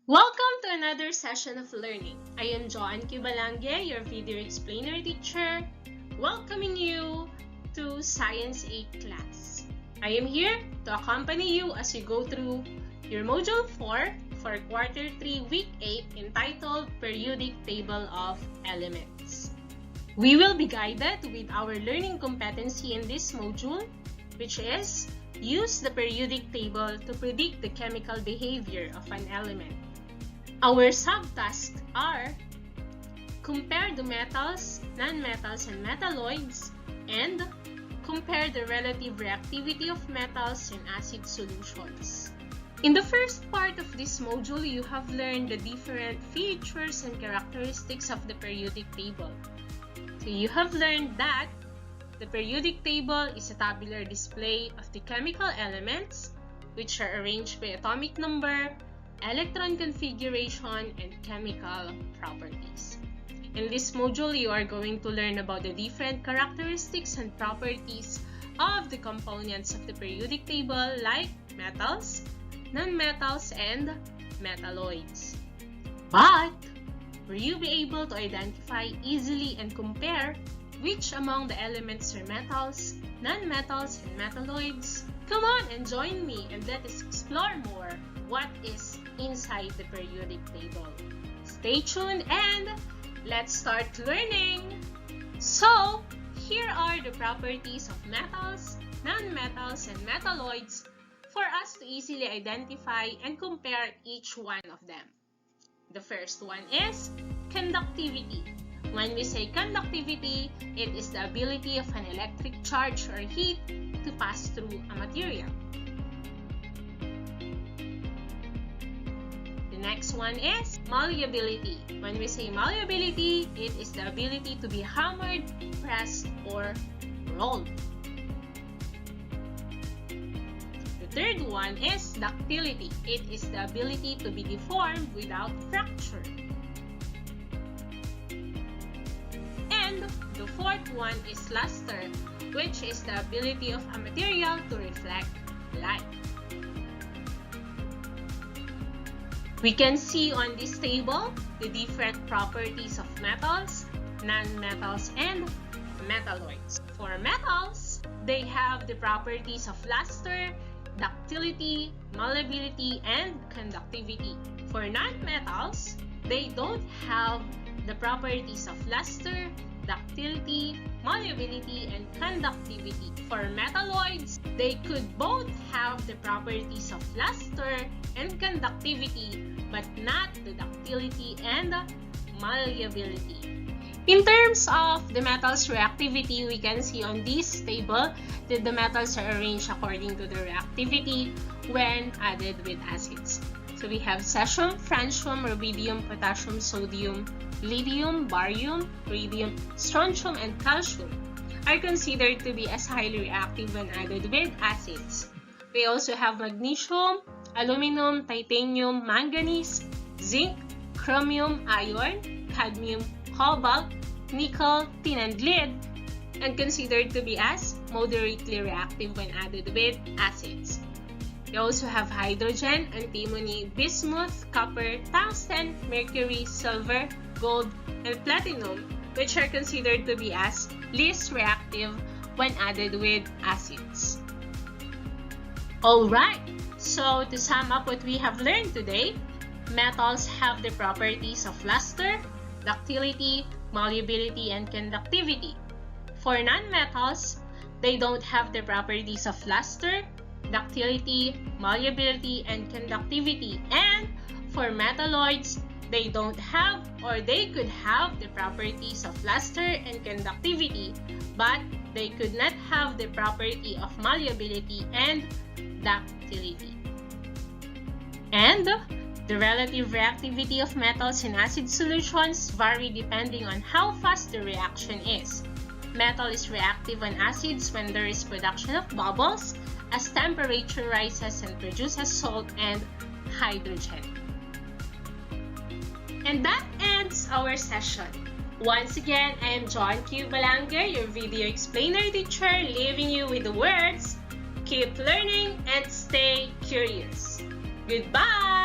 Welcome to another session of learning. I am Joanne, your video explainer teacher, welcoming you to Science 8 class. I am here to accompany you as you go through your Module 4 for Quarter 3, Week 8 entitled Periodic Table of Elements. We will be guided with our learning competency in this module, which is use the periodic table to predict the chemical behavior of an element. Our subtasks are compare the metals, nonmetals, and metalloids, and compare the relative reactivity of metals in acid solutions. In the first part of this module, you have learned the different features and characteristics of the periodic table. So you have learned that the periodic table is a tabular display of the chemical elements, which are arranged by atomic number, electron configuration, and chemical properties. In this module, you are going to learn about the different characteristics and properties of the components of the periodic table like metals, nonmetals, and metalloids. But will you be able to identify easily and compare which among the elements are metals, nonmetals, and metalloids? Come on and join me and let us explore more what is inside the periodic table. Stay tuned and let's start learning! So, here are the properties of metals, nonmetals, and metalloids for us to easily identify and compare each one of them. The first one is conductivity. When we say conductivity, it is the ability of an electric charge or heat to pass through a material. The next one is malleability. When we say malleability, it is the ability to be hammered, pressed, or rolled. The third one is ductility. It is the ability to be deformed without fracture. And the fourth one is luster, which is the ability of a material to reflect light. We can see on this table the different properties of metals, nonmetals, and metalloids. For metals, they have the properties of luster, ductility, malleability, and conductivity. For nonmetals, they don't have the properties of luster, ductility, malleability, and conductivity. For metalloids, they could both have the properties of luster and conductivity, but not the ductility and malleability. In terms of the metals reactivity, we can see on this table that the metals are arranged according to their reactivity when added with acids. So we have cesium, francium, rubidium, potassium, sodium, lithium, barium, radium, strontium, and calcium are considered to be as highly reactive when added with acids. We also have magnesium, aluminum, titanium, manganese, zinc, chromium, iron, cadmium, cobalt, nickel, tin, and lead, and considered to be as moderately reactive when added with acids. We also have hydrogen, antimony, bismuth, copper, tungsten, mercury, silver, gold, and platinum, which are considered to be as least reactive when added with acids. Alright, so to sum up what we have learned today, metals have the properties of luster, ductility, malleability, and conductivity. For nonmetals, they don't have the properties of luster, ductility, malleability, and conductivity. And for metalloids, they don't have or they could have the properties of luster and conductivity, but they could not have the property of malleability and ductility. And the relative reactivity of metals in acid solutions vary depending on how fast the reaction is. Metal is reactive on acids when there is production of bubbles as temperature rises and produces salt and hydrogen. And that ends our session. Once again, I am Joanne Q. Balanger, your video explainer teacher, leaving you with the words, keep learning and stay curious. Goodbye!